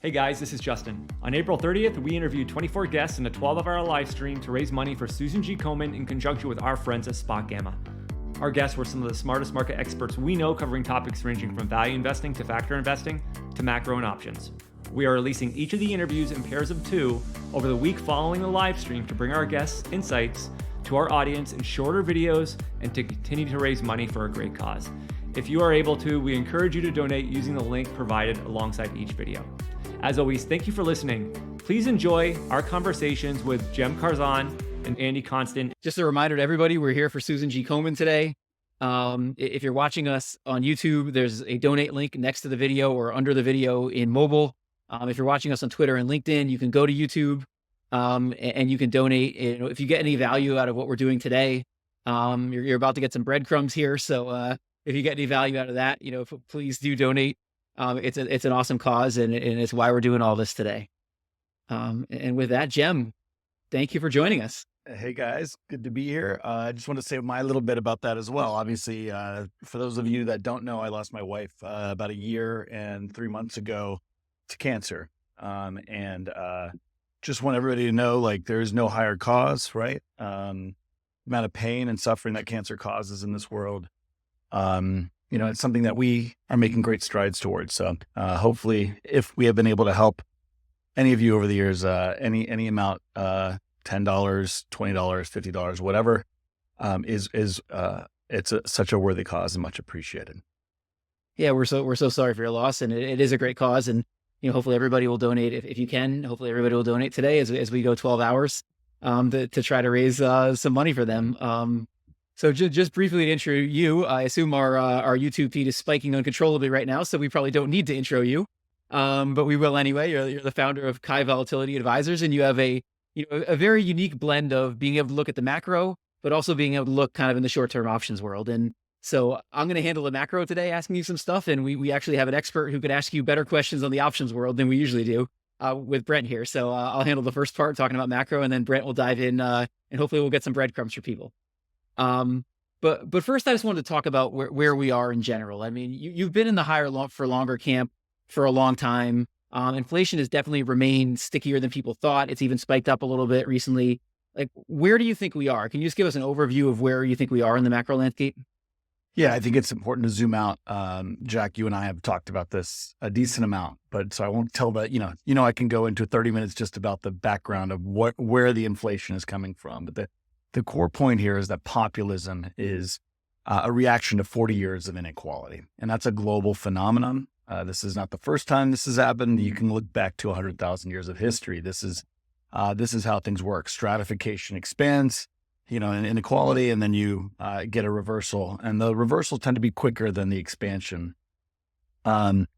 Hey guys, this is Justin. On April 30th, we interviewed 24 guests in a 12-hour live stream to raise money for Susan G. Komen in conjunction with our friends at Spot Gamma. Our guests were some of the smartest market experts we know, covering topics ranging from value investing to factor investing to macro and options. We are releasing each of the interviews in pairs of 2 over the week following the live stream to bring our guests' insights to our audience in shorter videos and to continue to raise money for a great cause. If you are able to, we encourage you to donate using the link provided alongside each video. As always, thank you for listening. Please enjoy our conversations with Cem Karsan and Andy Constan. Just a reminder to everybody, we're here for Susan G. Komen today. If you're watching us on YouTube, there's a donate link next to the video or under the video in mobile. If you're watching us on Twitter and LinkedIn, you can go to YouTube and you can donate. If you get any value out of what we're doing today, you're about to get some breadcrumbs here. So if you get any value out of that, please do donate. It's an awesome cause, and it's why we're doing all this today. And with that, Cem, thank you for joining us. Hey guys, good to be here. I just want to say my little bit about that as well. Obviously, for those of you that don't know, I lost my wife about 1 year and 3 months ago to cancer. And just want everybody to know, like, there's no higher cause, right? Amount of pain and suffering that cancer causes in this world. It's something that we are making great strides towards. So hopefully, if we have been able to help any of you over the years, any amount, $10, $20, $50, whatever, it's such a worthy cause and much appreciated. Yeah, we're so sorry for your loss, and it is a great cause. And hopefully everybody will donate if you can. Hopefully everybody will donate today as we go 12 hours to try to raise some money for them. So just briefly to intro you, I assume our YouTube feed is spiking uncontrollably right now, so we probably don't need to intro you, but we will anyway. You're the founder of Kai Volatility Advisors, and you have a very unique blend of being able to look at the macro, but also being able to look kind of in the short-term options world. And so I'm going to handle the macro today, asking you some stuff, and we actually have an expert who could ask you better questions on the options world than we usually do with Brent here. So I'll handle the first part, talking about macro, and then Brent will dive in, and hopefully we'll get some breadcrumbs for people. But first, I just wanted to talk about where we are in general. I mean, you've been in the higher for longer camp for a long time. Inflation has definitely remained stickier than people thought. It's even spiked up a little bit recently. Like, where do you think we are? Can you just give us an overview of where you think we are in the macro landscape? Yeah, I think it's important to zoom out. Jack, you and I have talked about this a decent amount, but so I won't tell that, I can go into 30 minutes just about the background of where the inflation is coming from. But the core point here is that populism is a reaction to 40 years of inequality. And that's a global phenomenon. This is not the first time this has happened. You can look back to 100,000 years of history. This is how things work. Stratification expands, in inequality, and then you get a reversal. And the reversals tend to be quicker than the expansion. The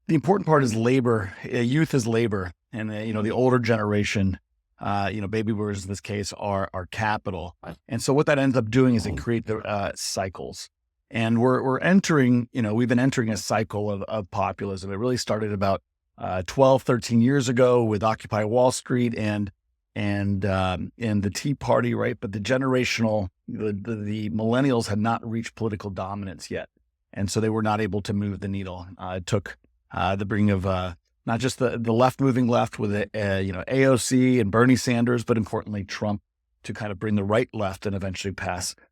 important part is labor. Youth is labor. And, the older generation, baby boomers in this case are capital. And so what that ends up doing is it creates the cycles. And we're entering, we've been entering a cycle of populism. It really started about 12, 13 years ago with Occupy Wall Street and the Tea Party, right? But the millennials had not reached political dominance yet. And so they were not able to move the needle. It took the bringing of not just the left moving left with AOC and Bernie Sanders, but importantly Trump, to kind of bring the right left and eventually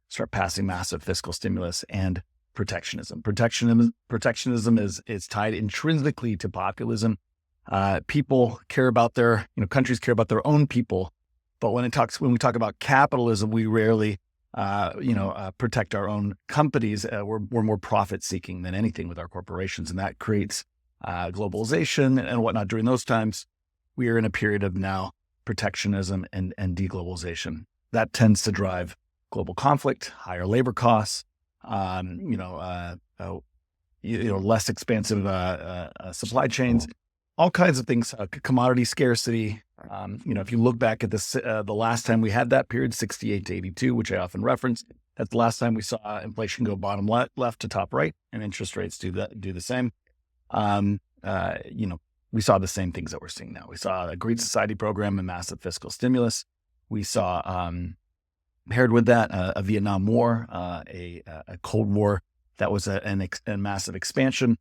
start passing massive fiscal stimulus and protectionism. Protectionism is tied intrinsically to populism. People care about countries care about their own people, but when we talk about capitalism, we rarely protect our own companies. We're more profit seeking than anything with our corporations, and that creates globalization and whatnot. During those times, we are in a period of now protectionism and deglobalization. That tends to drive global conflict, higher labor costs, less expansive supply chains, all kinds of things, commodity scarcity. If you look back at the last time we had that period, 68 to 82, which I often reference, that's the last time we saw inflation go bottom left to top right, and interest rates do the same. We saw the same things that we're seeing now. We saw a Great Society program and massive fiscal stimulus. We saw, paired with that, a Vietnam War, a Cold War that was a massive expansion.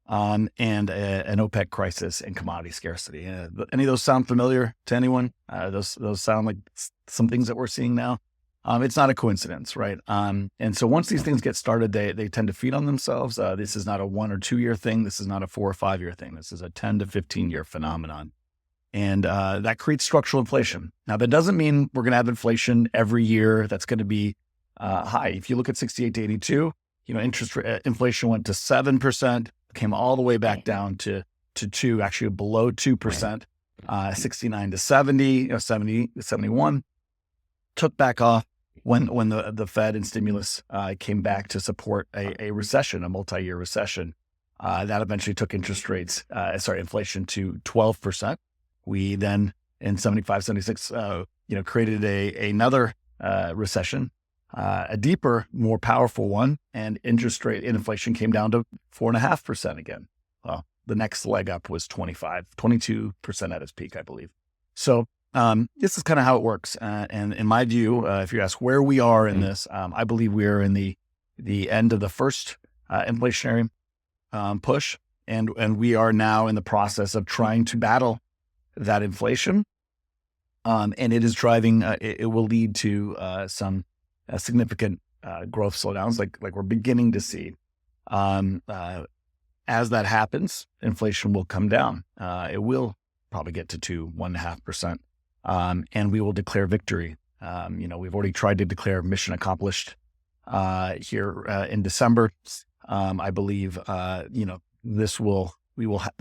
and an OPEC crisis and commodity scarcity. Any of those sound familiar to anyone? Those sound like some things that we're seeing now. It's not a coincidence, right? And so once these things get started, they tend to feed on themselves. This is not a 1 or 2 year thing. This is not a 4 or 5 year thing. This is a 10 to 15 year phenomenon. And that creates structural inflation. Now, that doesn't mean we're going to have inflation every year that's going to be high. If you look at 68 to 82, inflation went to 7%, came all the way back down to 2, actually below 2%, 69 to 70, 70 to 71, took back off when the Fed and stimulus came back to support a recession, a multi-year recession. That eventually took inflation to 12%. We then in 75, 76, created another recession, a deeper, more powerful one, and inflation came down to 4.5% again. Well, the next leg up was 22% at its peak, I believe. So this is kind of how it works. And in my view, if you ask where we are in this, I believe we are in the end of the first inflationary push, and we are now in the process of trying to battle that inflation. And it is driving, it will lead to some significant growth slowdowns like we're beginning to see. As that happens, inflation will come down. It will probably get to 1.5%. And we will declare victory. We've already tried to declare mission accomplished here in December. I believe, the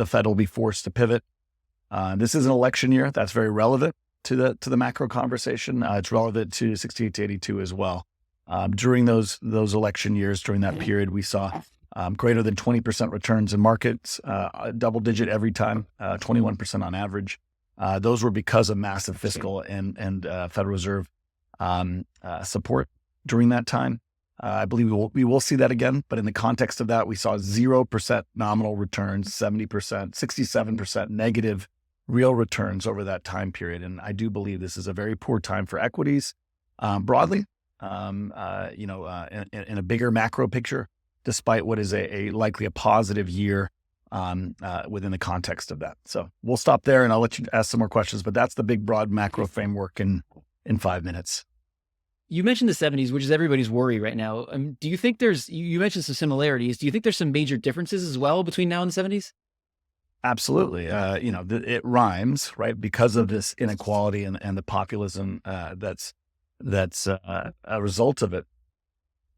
Fed will be forced to pivot. This is an election year. That's very relevant to the macro conversation. It's relevant to 68 to 82 as well. During those election years, during that period, we saw greater than 20% returns in markets, double digit every time, 21% on average. Those were because of massive fiscal and Federal Reserve support during that time. I believe we will see that again, but in the context of that, we saw 0% nominal returns, 70%, 67% negative real returns over that time period. And I do believe this is a very poor time for equities broadly, in a bigger macro picture, despite what is likely a positive year within the context of that. So we'll stop there and I'll let you ask some more questions, but that's the big broad macro framework in 5 minutes. You mentioned the 70s, which is everybody's worry right now. Do you think you mentioned some similarities. Do you think there's some major differences as well between now and the 70s? Absolutely. It rhymes, right? Because of this inequality and the populism that's a result of it.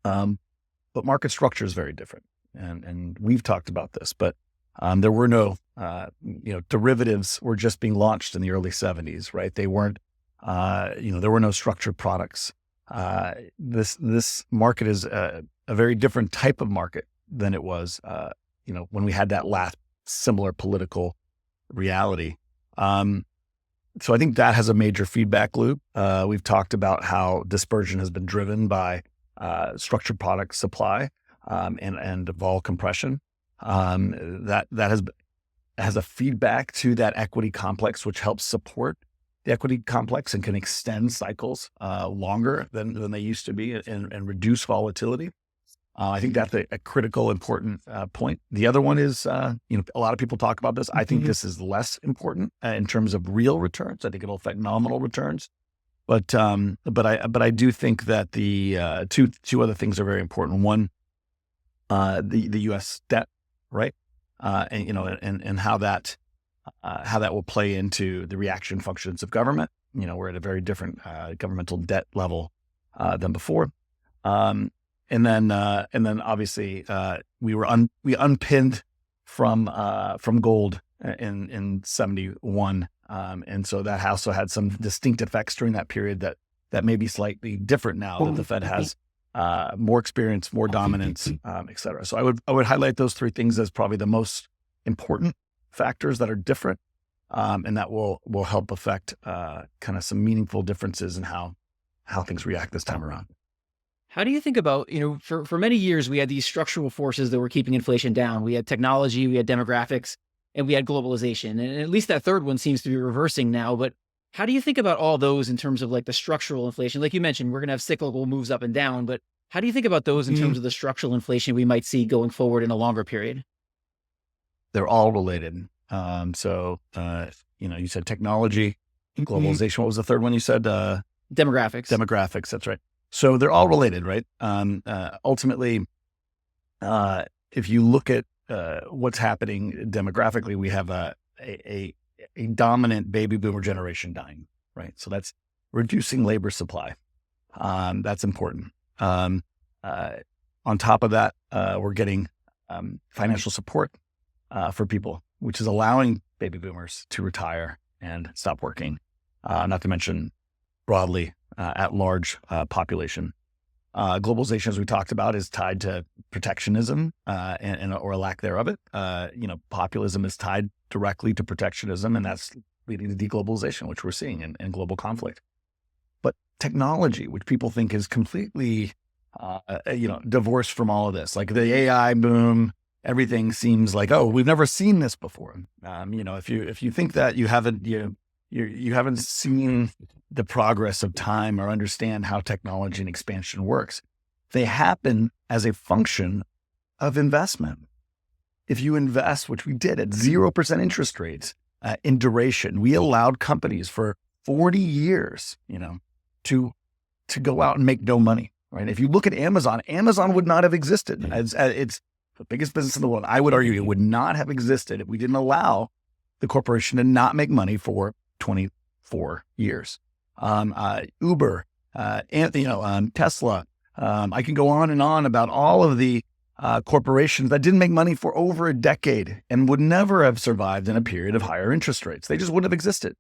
But market structure is very different. And we've talked about this, but there were no, derivatives were just being launched in the early 70s, right? They weren't, there were no structured products. This market is a very different type of market than it was, when we had that last similar political reality. So I think that has a major feedback loop. We've talked about how dispersion has been driven by structured product supply and vol compression. That has a feedback to that equity complex, which helps support the equity complex and can extend cycles longer than they used to be and reduce volatility. I think that's a critical, important point. The other one is, a lot of people talk about this. I think this is less important in terms of real returns. I think it'll affect nominal returns, but I do think that the two other things are very important. One, the U.S. debt, right, and how that will play into the reaction functions of government. We're at a very different governmental debt level than before. And then obviously we unpinned from gold in 71, and so that also had some distinct effects during that period that may be slightly different now that the Fed has more experience, more dominance, et cetera. So I would highlight those three things as probably the most important factors that are different, and that will help affect kind of some meaningful differences in how things react this time around. How do you think about, for many years, we had these structural forces that were keeping inflation down. We had technology, we had demographics, and we had globalization. And at least that third one seems to be reversing now. But how do you think about all those in terms of like the structural inflation? Like you mentioned, we're going to have cyclical moves up and down, but how do you think about those in terms of the structural inflation we might see going forward in a longer period? They're all related. You said technology, globalization. What was the third one you said? Demographics. Demographics. That's right. So they're all related, right? Ultimately, if you look at what's happening demographically, we have a dominant baby boomer generation dying, right? So that's reducing labor supply. That's important. On top of that, we're getting financial support for people, which is allowing baby boomers to retire and stop working, not to mention broadly at large population. Globalization, as we talked about, is tied to protectionism or a lack thereof it. Populism is tied directly to protectionism, and that's leading to deglobalization, which we're seeing in global conflict. But technology, which people think is completely, divorced from all of this, like the AI boom, everything seems like, oh, we've never seen this before. If you think that you haven't seen the progress of time or understand how technology and expansion works, they happen as a function of investment. If you invest, which we did at 0% interest rates in duration, we allowed companies for 40 years, to go out and make no money, right? If you look at Amazon would not have existed. It's the biggest business in the world. I would argue it would not have existed if we didn't allow the corporation to not make money for 24 years. Uber, Tesla. I can go on and on about all of the corporations that didn't make money for over a decade and would never have survived in a period of higher interest rates. They just wouldn't have existed.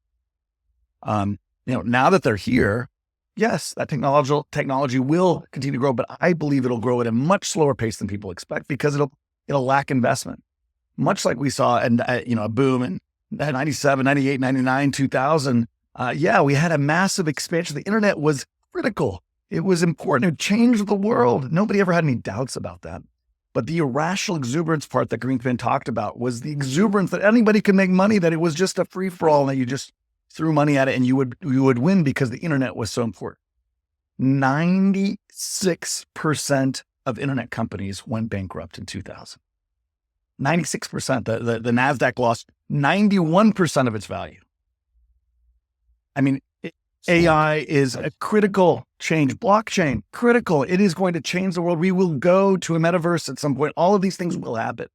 Now that they're here, yes, that technology will continue to grow, but I believe it'll grow at a much slower pace than people expect because it'll lack investment. Much like we saw a boom in 97, 98, 99, 2000. We had a massive expansion. The internet was critical. It was important. It changed the world. Nobody ever had any doubts about that. But the irrational exuberance part that Greenspan talked about was the exuberance that anybody could make money, that it was just a free for all, and that you just threw money at it and you would win because the internet was so important. 96% of internet companies went bankrupt in 2000. 96%. The NASDAQ lost 91% of its value. I mean, AI is a critical change. Blockchain, critical. It is going to change the world. We will go to a metaverse at some point. All of these things will happen.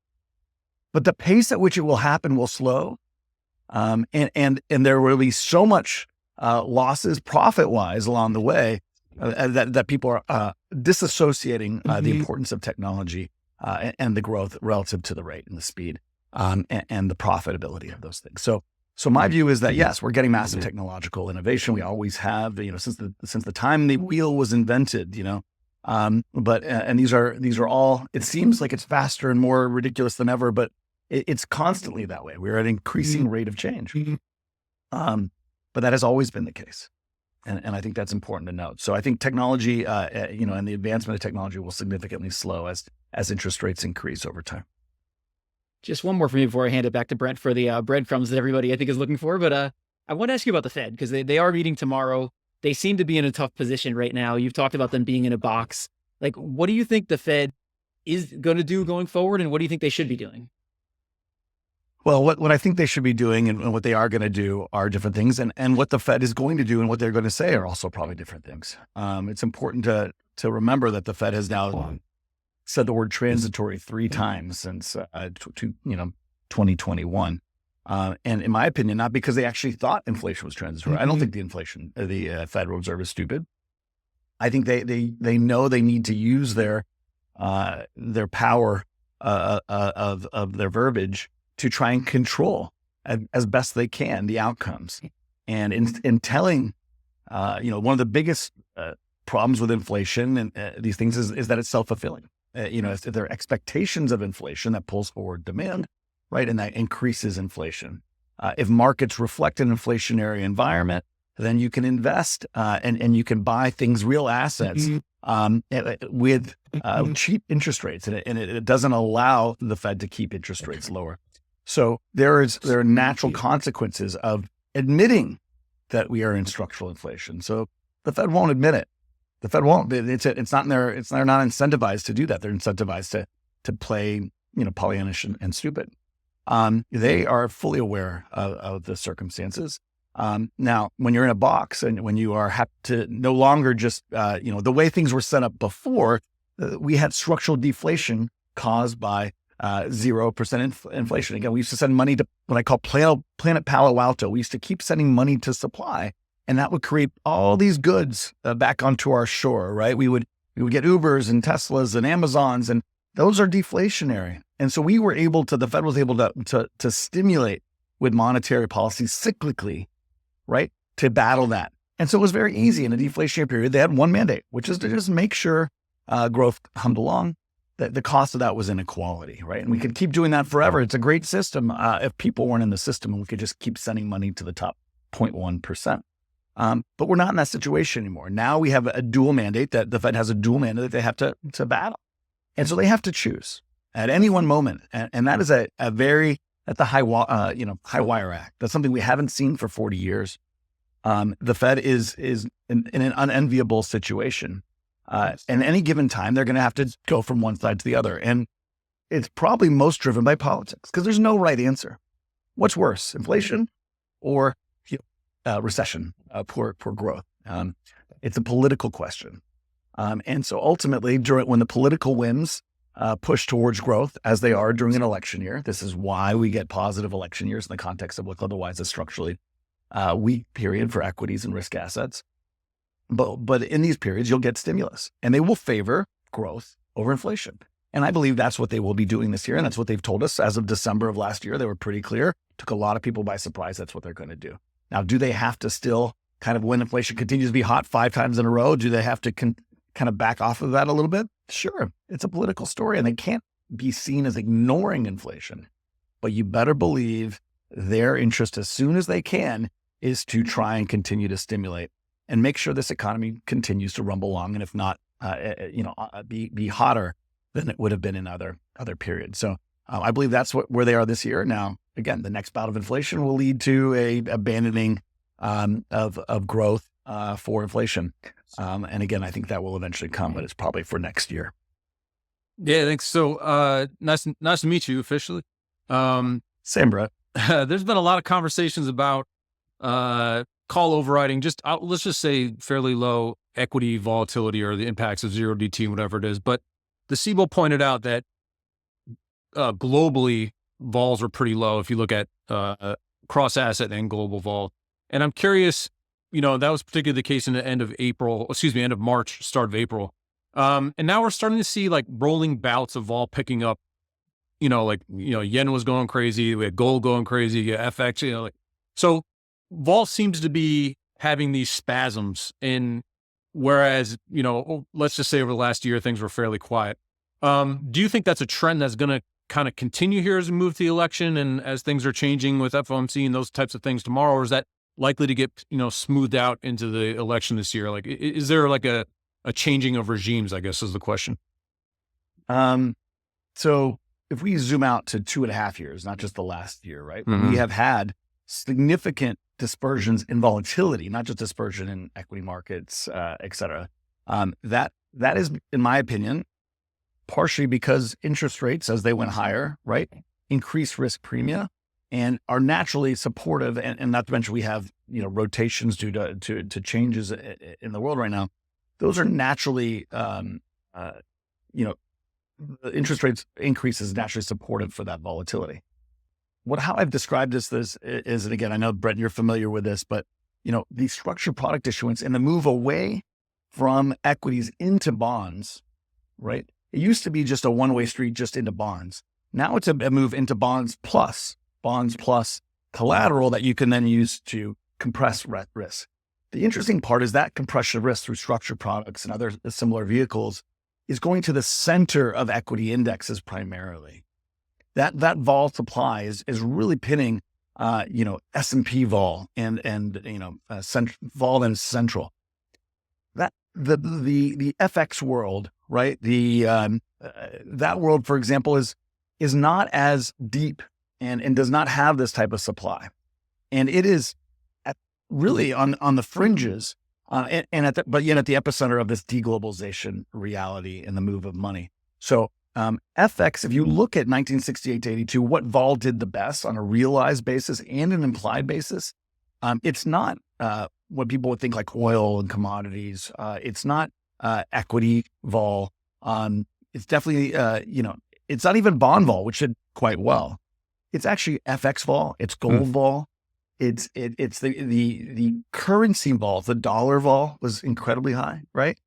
But the pace at which it will happen will slow. And there will be so much losses profit-wise along the way that people are disassociating the importance of technology and the growth relative to the rate and the speed and the profitability of those things. So my view is that, yes, we're getting massive technological innovation. We always have, since the time the wheel was invented, but these are all, it seems like it's faster and more ridiculous than ever, but it's constantly that way. We're at an increasing rate of change. But that has always been the case. And I think that's important to note. So I think technology, and the advancement of technology will significantly slow as interest rates increase over time. Just one more for me before I hand it back to Brent for the breadcrumbs that everybody I think is looking for. But I want to ask you about the Fed, because they are meeting tomorrow. They seem to be in a tough position right now. You've talked about them being in a box. Like, what do you think the Fed is going to do going forward? And what do you think they should be doing? Well, what I think they should be doing and what they are going to do are different things. And what the Fed is going to do and what they're going to say are also probably different things. It's important to remember that the Fed has now said the word transitory 3 times since 2021. And in my opinion, not because they actually thought inflation was transitory. I don't think the Federal Reserve is stupid. I think they know they need to use their power of their verbiage to try and control as best they can the outcomes. And in telling, one of the biggest problems with inflation and these things is that it's self-fulfilling. If there are expectations of inflation, that pulls forward demand, right? And that increases inflation. If markets reflect an inflationary environment, then you can invest and you can buy things, real assets, with cheap interest rates. And it doesn't allow the Fed to keep interest rates lower. So there are natural consequences of admitting that we are in structural inflation. So the Fed won't admit it. The Fed won't. They're not incentivized to do that. They're incentivized to play, Pollyannish and stupid. they are fully aware of the circumstances. Now, when you're in a box and when you have to no longer just, the way things were set up before, we had structural deflation caused by 0% inflation. Again, we used to send money to what I call Planet Palo Alto. We used to keep sending money to supply, and that would create all these goods back onto our shore, right? We would get Ubers and Teslas and Amazons, and those are deflationary. And so the Fed was able to stimulate with monetary policy cyclically, right, to battle that. And so it was very easy in a deflationary period. They had one mandate, which is to just make sure growth hummed along. The cost of that was inequality, right? And we could keep doing that forever. It's a great system if people weren't in the system and we could just keep sending money to the top 0.1%. But we're not in that situation anymore. Now we have a dual mandate, that the Fed has a dual mandate that they have to battle. And so they have to choose at any one moment. And that is at the high wire act. That's something we haven't seen for 40 years. The Fed is in an unenviable situation. And any given time, they're going to have to go from one side to the other. And it's probably most driven by politics because there's no right answer. What's worse, inflation or recession, poor growth? It's a political question. And so ultimately, when the political whims push towards growth, as they are during an election year, this is why we get positive election years in the context of what's otherwise a structurally weak period for equities and risk assets. But in these periods, you'll get stimulus, and they will favor growth over inflation. And I believe that's what they will be doing this year, and that's what they've told us as of December of last year. They were pretty clear. Took a lot of people by surprise. That's what they're going to do. Now, do they have to still kind of, when inflation continues to be hot 5 times in a row, do they have to kind of back off of that a little bit? Sure, it's a political story, and they can't be seen as ignoring inflation. But you better believe their interest, as soon as they can, is to try and continue to stimulate and make sure this economy continues to rumble along, and if not, be hotter than it would have been in other periods. So I believe that's where they are this year. Now, again, the next bout of inflation will lead to a abandoning of growth for inflation. And again, I think that will eventually come, but it's probably for next year. Yeah, thanks. So nice to meet you officially. Same, Brett. There's been a lot of conversations about call overriding, let's just say fairly low equity volatility or the impacts of 0DT, whatever it is. But the CBO pointed out that globally, vols are pretty low if you look at cross asset and global vol. And I'm curious, that was particularly the case in the end of March, start of April. And now we're starting to see like rolling bouts of vol picking up, yen was going crazy. We had gold going crazy, FX, so vol seems to be having these spasms, and whereas, let's just say over the last year, things were fairly quiet. Do you think that's a trend that's going to kind of continue here as we move to the election and as things are changing with FOMC and those types of things tomorrow, or is that likely to get, smoothed out into the election this year? Like, is there like a changing of regimes, I guess is the question. So if we zoom out to 2.5 years, not just the last year, right? Mm-hmm. We have had significant dispersions in volatility, not just dispersion in equity markets, et cetera. That is, in my opinion, partially because interest rates, as they went higher, right, increase risk premia and are naturally supportive. And not to mention we have, rotations due to changes in the world right now. Those are naturally, interest rates increase is naturally supportive for that volatility. How I've described this is, and again, I know, Brett, you're familiar with this, but, the structured product issuance and the move away from equities into bonds, right? It used to be just a one-way street just into bonds. Now it's a move into bonds plus collateral that you can then use to compress risk. The interesting part is that compression of risk through structured products and other similar vehicles is going to the center of equity indexes primarily. That vol supply is really pinning, S&P vol and vol and central. That the FX world, right? That world, for example, is not as deep and does not have this type of supply, and it is really on the fringes, but yet at the epicenter of this deglobalization reality and the move of money. So FX, if you look at 1968 to 82, what vol did the best on a realized basis and an implied basis, it's not what people would think like oil and commodities. It's not equity vol. It's definitely, it's not even bond vol, which did quite well. It's actually FX vol. It's gold vol. It's the currency vol. The dollar vol was incredibly high, right?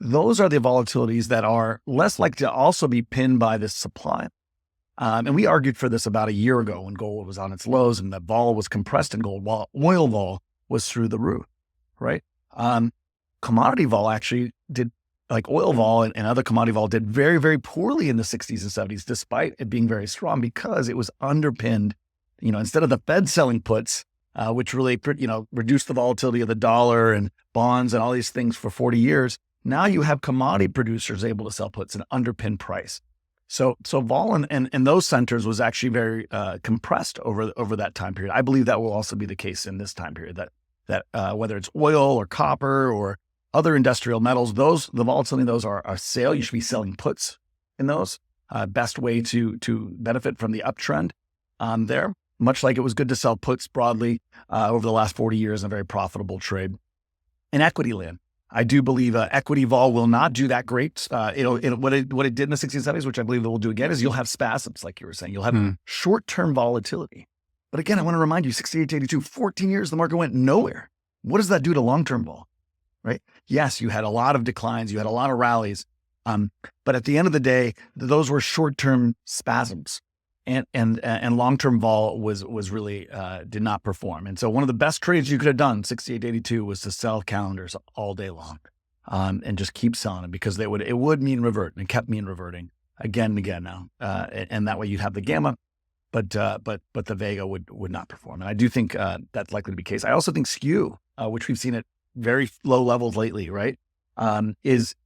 Those are the volatilities that are less likely to also be pinned by this supply. And we argued for this about a year ago when gold was on its lows and the vol was compressed in gold, while oil vol was through the roof, right? Commodity vol actually did, like oil vol and other commodity vol did very, very poorly in the 60s and 70s, despite it being very strong, because it was underpinned, instead of the Fed selling puts, which really, reduced the volatility of the dollar and bonds and all these things for 40 years. Now you have commodity producers able to sell puts and underpin price. So vol and those centers was actually very compressed over that time period. I believe that will also be the case in this time period, that whether it's oil or copper or other industrial metals, the volatility in those are a sale. You should be selling puts in those. Best way to benefit from the uptrend there, much like it was good to sell puts broadly over the last 40 years in a very profitable trade. In equity land, I do believe equity vol will not do that great. What it did in the 60s and 70s, which I believe it will do again, is you'll have spasms, like you were saying. You'll have short-term volatility. But again, I want to remind you, 68 to 82, 14 years, the market went nowhere. What does that do to long-term vol, right? Yes, you had a lot of declines. You had a lot of rallies. But at the end of the day, those were short-term spasms. And long-term vol was really did not perform. And so one of the best trades you could have done, 68 to 82, was to sell calendars all day long, and just keep selling them, because it would mean revert, and it kept mean reverting again and again now. And that way you'd have the gamma, but the Vega would not perform. And I do think that's likely to be the case. I also think skew, which we've seen at very low levels lately, right, is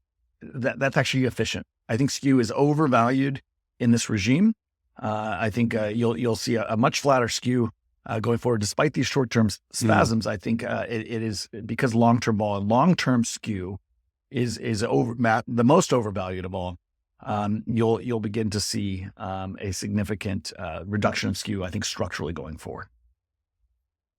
that's actually efficient. I think skew is overvalued in this regime. I think you'll see a much flatter skew going forward, despite these short-term spasms. I think it is because long-term vol and long-term skew is the most overvalued of all. You'll begin to see a significant reduction of skew, I think, structurally going forward.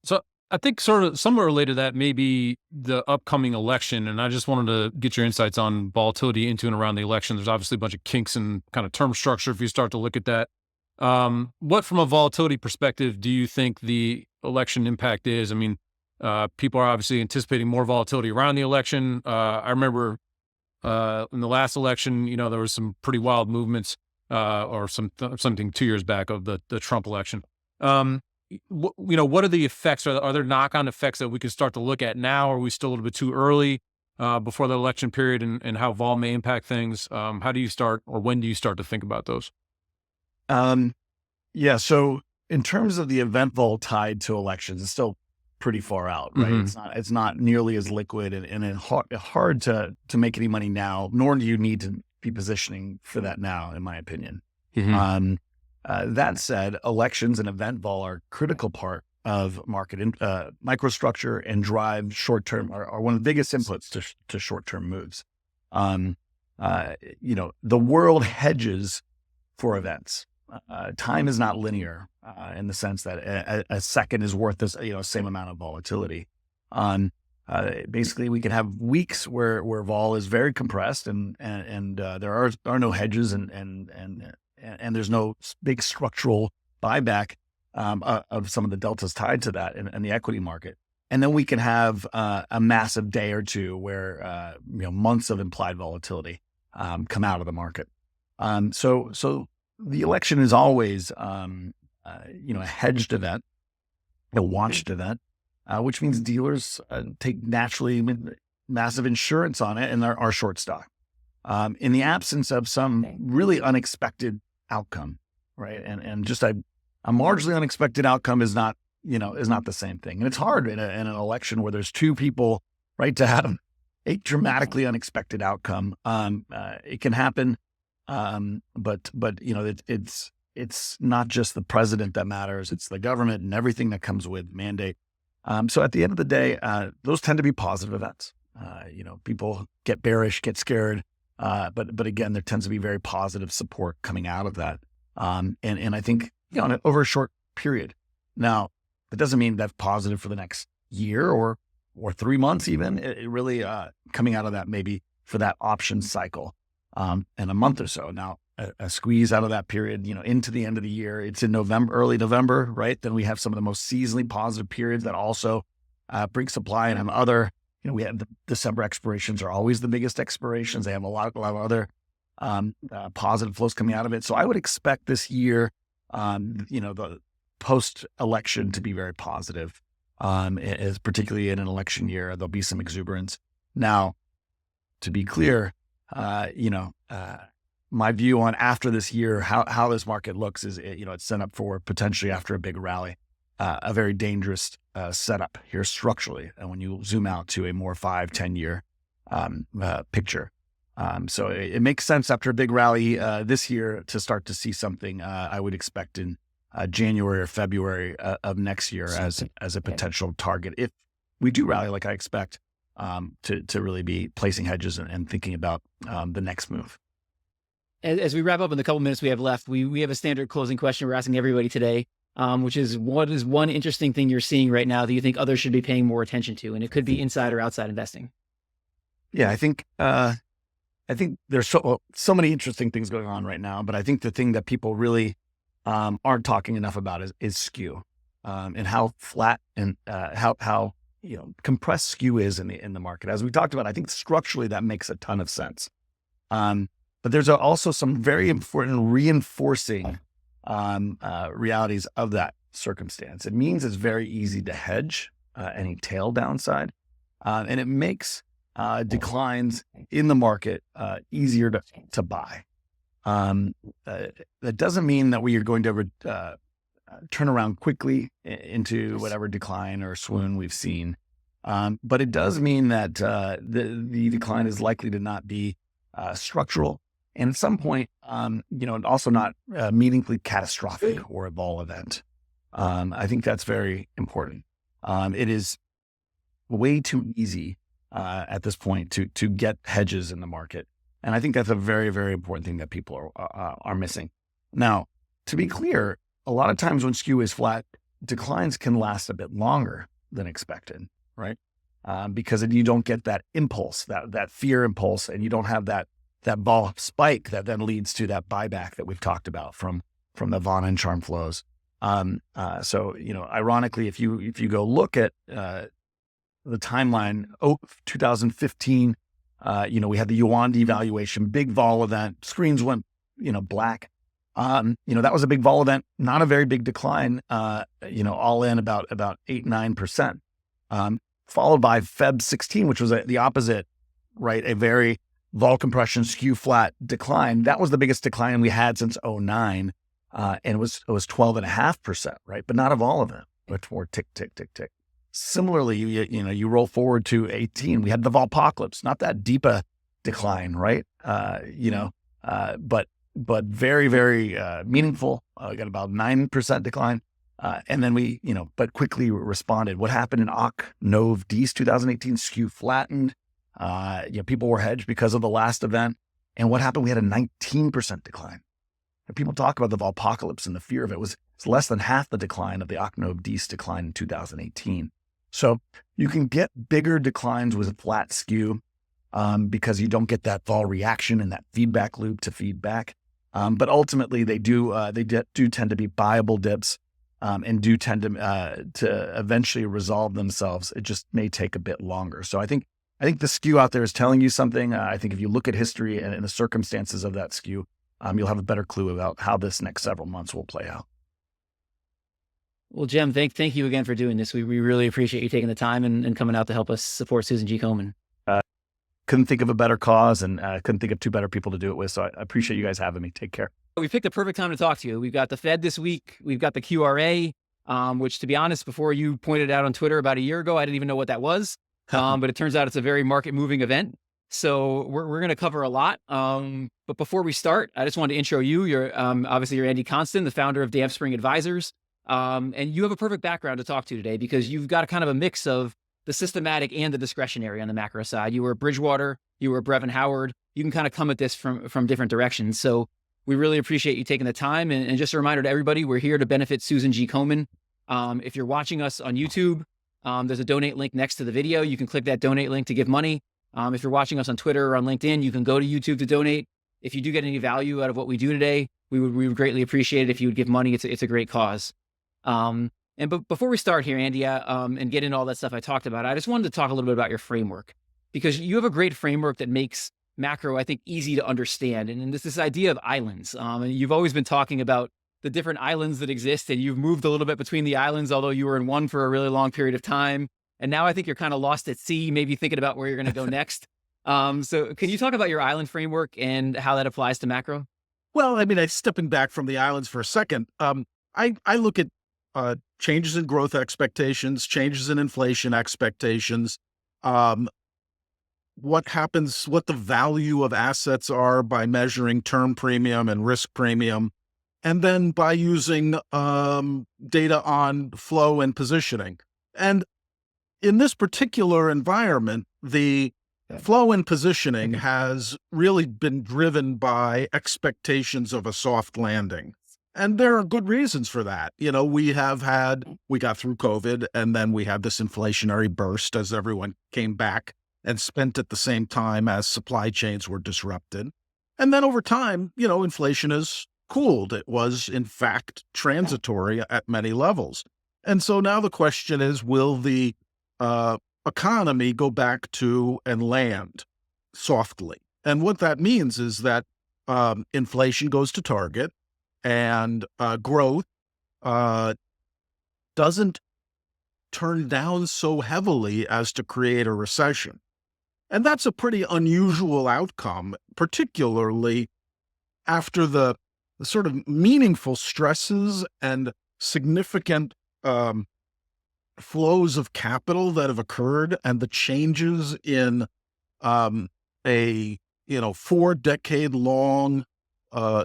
So I think sort of somewhere related to that may be the upcoming election. And I just wanted to get your insights on volatility into and around the election. There's obviously a bunch of kinks in kind of term structure if you start to look at that. What, from a volatility perspective, do you think the election impact is? I mean, people are obviously anticipating more volatility around the election. I remember in the last election, there was some pretty wild movements, or something 2 years back of the Trump election. What are the effects? Are there knock-on effects that we can start to look at now? Or are we still a little bit too early before the election period, and how vol may impact things? How do you start, or when do you start to think about those? Yeah. So in terms of the event vol tied to elections, it's still pretty far out, right? It's not nearly as liquid, and hard to make any money now, nor do you need to be positioning for that now, in my opinion. That said, elections and event vol are a critical part of market microstructure, and drive short-term are one of the biggest inputs to short-term moves. The world hedges for events. Time is not linear in the sense that a second is worth this, same amount of volatility. Basically, we can have weeks where vol is very compressed, and there are no hedges, and there's no big structural buyback of some of the deltas tied to that in the equity market. And then we can have a massive day or two where months of implied volatility come out of the market. So the election is always a hedged event, a watched event, which means dealers take naturally massive insurance on it and are short stock. In the absence of some really unexpected outcome, right? And just a marginally unexpected outcome is not the same thing. And it's hard in an election where there's two people, right, to have a dramatically unexpected outcome. It can happen. But it's not just the president that matters. It's the government and everything that comes with mandate. So at the end of the day, those tend to be positive events. People get bearish, get scared. But again, there tends to be very positive support coming out of that. And I think, over a short period. Now, it doesn't mean that's positive for the next year or 3 months even. It really coming out of that maybe for that option cycle in a month or so. Now, a squeeze out of that period, into the end of the year. It's in November, early November, right? Then we have some of the most seasonally positive periods that also bring supply and have other. We have the December expirations are always the biggest expirations. They have a lot of other positive flows coming out of it. So I would expect this year, the post-election to be very positive, as particularly in an election year. There'll be some exuberance. Now, to be clear, my view on after this year, how this market looks is, it's set up for potentially after a big rally, a very dangerous setup here structurally. And when you zoom out to a more 5-10 year picture. So it makes sense after a big rally this year to start to see something I would expect in January or February of next year as a potential target. If we do rally like I expect, to really be placing hedges and thinking about the next move. As we wrap up in the couple minutes we have left, we have a standard closing question we're asking everybody today, which is, what is one interesting thing you're seeing right now that you think others should be paying more attention to? And it could be inside or outside investing. Yeah, I think there's so many interesting things going on right now, but I think the thing that people really aren't talking enough about is skew, and how flat and how compressed skew is in the market. As we talked about, I think structurally that makes a ton of sense. But there's also some very important reinforcing realities of that circumstance. It means it's very easy to hedge any tail downside, and it makes declines in the market easier to buy. That doesn't mean that we are going to turn around quickly into whatever decline or swoon we've seen. But it does mean that the decline is likely to not be structural. And at some point, also not meaningfully catastrophic or a vol event. I think that's very important. It is way too easy at this point to get hedges in the market. And I think that's a very, very important thing that people are missing. Now, to be clear, a lot of times when skew is flat, declines can last a bit longer than expected, right? Because you don't get that impulse, that fear impulse, and you don't have that vol spike that then leads to that buyback that we've talked about from the Von and Charm flows. So, ironically, if you go look at the timeline, 2015, we had the yuan devaluation, big vol event, screens went, black. That was a big vol event, not a very big decline, all in about 8-9%, followed by Feb 16, which was the opposite, right? A very vol compression, skew flat decline. That was the biggest decline we had since 2009. And it was 12.5%, right? But not of all of it, but more tick, tick, tick, tick. Similarly, you roll forward to 18, we had the Volpocalypse, not that deep a decline, right? But very, very meaningful. We got about 9% decline. And then we, but quickly responded. What happened in Oc Nov D's 2018? Skew flattened. People were hedged because of the last event. And what happened? We had a 19% decline. And people talk about the Volpocalypse and the fear of it. It's less than half the decline of the Oc Nov D's decline in 2018. So you can get bigger declines with a flat skew because you don't get that vol reaction and that feedback loop to feedback. But ultimately, they do tend to be buyable dips and do tend to eventually resolve themselves. It just may take a bit longer. So I think the skew out there is telling you something. I think if you look at history and the circumstances of that skew, you'll have a better clue about how this next several months will play out. Well, Cem, thank you again for doing this. We really appreciate you taking the time and coming out to help us support Susan G. Komen. Couldn't think of a better cause and couldn't think of two better people to do it with. So I appreciate you guys having me. Take care. We picked a perfect time to talk to you. We've got the Fed this week. We've got the QRA, which, to be honest, before you pointed out on Twitter about a year ago, I didn't even know what that was. But it turns out it's a very market-moving event. So we're going to cover a lot. But before we start, I just wanted to intro you. You're obviously you're Andy Constan, the founder of Damp Spring Advisors. And you have a perfect background to talk to today because you've got a kind of a mix of the systematic and the discretionary on the macro side. You were Bridgewater, you were Brevin Howard. You can kind of come at this from different directions. So we really appreciate you taking the time. And just a reminder to everybody, we're here to benefit Susan G. Komen. If you're watching us on YouTube, there's a donate link next to the video. You can click that donate link to give money. If you're watching us on Twitter or on LinkedIn, you can go to YouTube to donate. If you do get any value out of what we do today, we would greatly appreciate it if you would give money. It's a great cause. But before we start here, Andy, and get into all that stuff I talked about, I just wanted to talk a little bit about your framework, because you have a great framework that makes macro, I think, easy to understand. And this idea of islands. And you've always been talking about the different islands that exist, and you've moved a little bit between the islands, although you were in one for a really long period of time. And now I think you're kind of lost at sea, maybe thinking about where you're going to go next. So can you talk about your island framework and how that applies to macro? Well, I mean, stepping back from the islands for a second, I look at changes in growth expectations, changes in inflation expectations, what happens, what the value of assets are by measuring term premium and risk premium, and then by using data on flow and positioning. And in this particular environment, the flow and positioning has really been driven by expectations of a soft landing. And there are good reasons for that. You know, we got through COVID, and then we had this inflationary burst as everyone came back and spent at the same time as supply chains were disrupted. And then over time, you know, inflation has cooled. It was, in fact, transitory at many levels. And so now the question is, will the economy go back to and land softly? And what that means is that inflation goes to target, and growth doesn't turn down so heavily as to create a recession. And that's a pretty unusual outcome, particularly after the sort of meaningful stresses and significant flows of capital that have occurred, and the changes in a 4-decade-long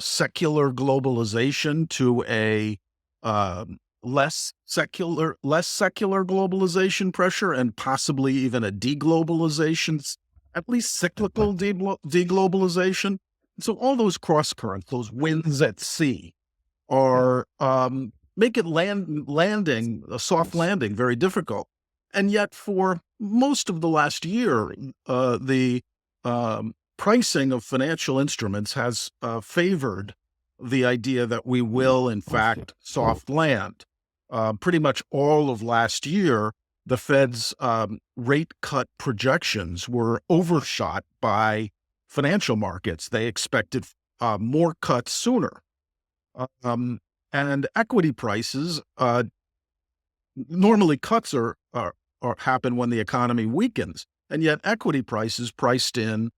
secular globalization to a less secular globalization pressure, and possibly even a deglobalization, at least cyclical deglobalization. So all those cross currents, those winds at sea, are make it a soft landing very difficult. And yet, for most of the last year, the pricing of financial instruments has favored the idea that we will, in fact, soft land. Pretty much all of last year, the Fed's rate cut projections were overshot by financial markets. They expected more cuts sooner. And equity prices, normally cuts are happen when the economy weakens, and yet equity prices priced in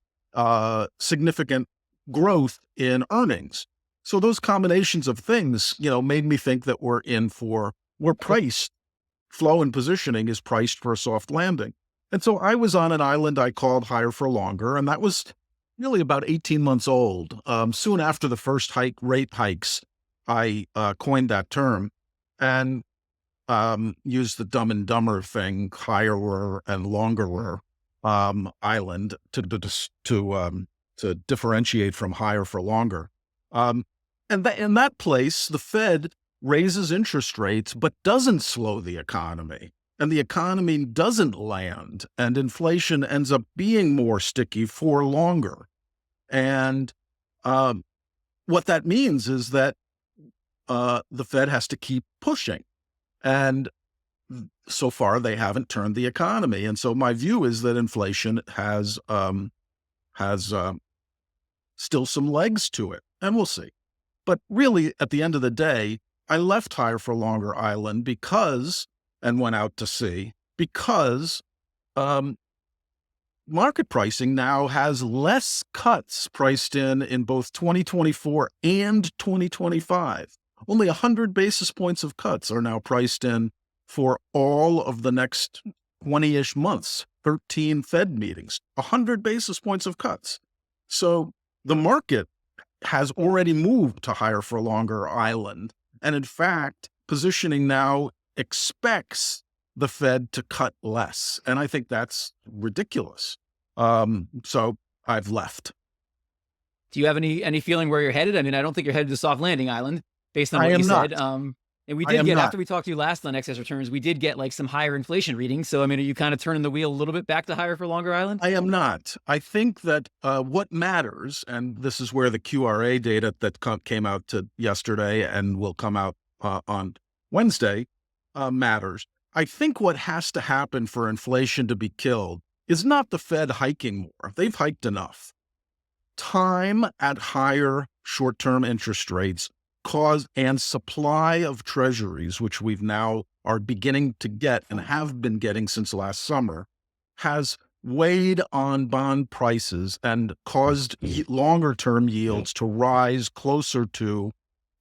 significant growth in earnings. So those combinations of things, made me think that we're priced, flow and positioning is priced for a soft landing. And so I was on an island I called higher for longer, and that was really about 18 months old. Soon after the first rate hikes, I coined that term and used the Dumb and Dumber thing, higher and longer island to differentiate from higher for longer. And in that place, the Fed raises interest rates, but doesn't slow the economy. And the economy doesn't land, and inflation ends up being more sticky for longer. And what that means is that the Fed has to keep pushing. And so far, they haven't turned the economy. And so my view is that inflation has still some legs to it, and we'll see. But really, at the end of the day, I left higher for longer island and went out to sea because market pricing now has less cuts priced in both 2024 and 2025. Only 100 basis points of cuts are now priced in for all of the next 20-ish months, 13 Fed meetings, 100 basis points of cuts. So the market has already moved to higher for longer island. And in fact, positioning now expects the Fed to cut less. And I think that's ridiculous. So I've left. Do you have any feeling where you're headed? I mean, I don't think you're headed to soft landing island based on I what am you not. said. And we I did am get, not. after we talked to you last on excess returns, we did get like some higher inflation readings. So, I mean, are you kind of turning the wheel a little bit back to higher for longer island? I am not. I think that what matters, and this is where the QRA data that came out yesterday and will come out on Wednesday matters. I think what has to happen for inflation to be killed is not the Fed hiking more. They've hiked enough. Time at higher short-term interest rates and supply of treasuries, which we've now are beginning to get and have been getting since last summer, has weighed on bond prices and caused longer-term yields to rise closer to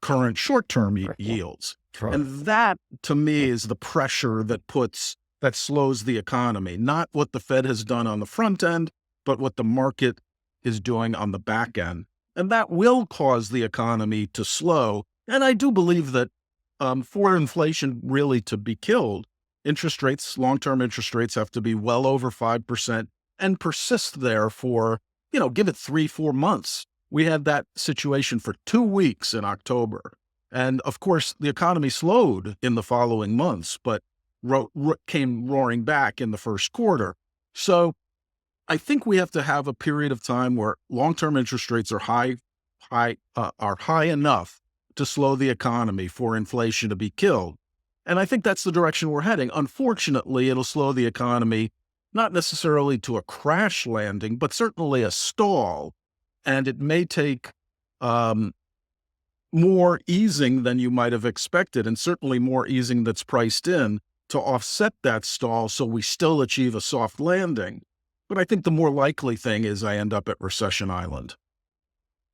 current short-term yields. And that, to me, is the pressure that slows the economy, not what the Fed has done on the front end, but what the market is doing on the back end. And that will cause the economy to slow. And I do believe that for inflation really to be killed, interest rates, long-term interest rates have to be well over 5% and persist there for, give it 3-4 months. We had that situation for 2 weeks in October. And of course, the economy slowed in the following months, but came roaring back in the first quarter. So I think we have to have a period of time where long-term interest rates are high enough to slow the economy for inflation to be killed. And I think that's the direction we're heading. Unfortunately, it'll slow the economy, not necessarily to a crash landing, but certainly a stall. And it may take more easing than you might have expected, and certainly more easing that's priced in to offset that stall so we still achieve a soft landing. But I think the more likely thing is I end up at recession island.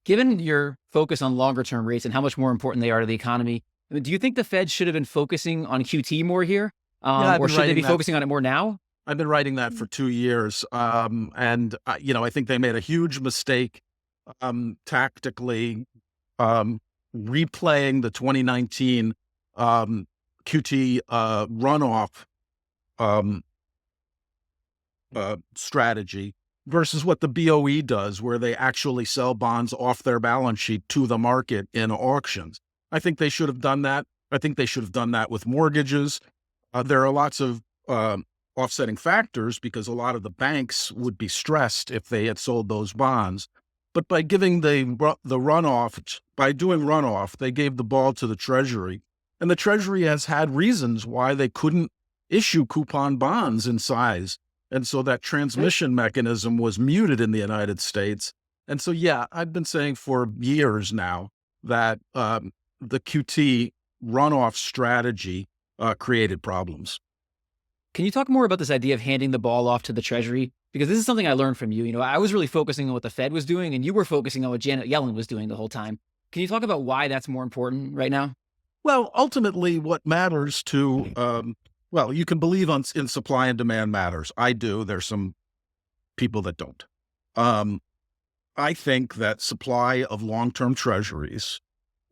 Given your focus on longer term rates and how much more important they are to the economy, do you think the Fed should have been focusing on QT more here? Or should they be focusing on it more now? I've been writing that for 2 years. And I think they made a huge mistake tactically replaying the 2019 QT runoff strategy versus what the BOE does, where they actually sell bonds off their balance sheet to the market in auctions. I think they should have done that. I think they should have done that with mortgages. There are lots of offsetting factors because a lot of the banks would be stressed if they had sold those bonds. But by giving the runoff, by doing runoff, they gave the ball to the Treasury. And the Treasury has had reasons why they couldn't issue coupon bonds in size. And so that transmission mechanism was muted in the United States. And so, yeah, I've been saying for years now that the QT runoff strategy created problems. Can you talk more about this idea of handing the ball off to the Treasury? Because this is something I learned from you. I was really focusing on what the Fed was doing, and you were focusing on what Janet Yellen was doing the whole time. Can you talk about why that's more important right now? Well, ultimately, what matters to you can believe in supply and demand matters. I do. There's some people that don't. I think that supply of long-term treasuries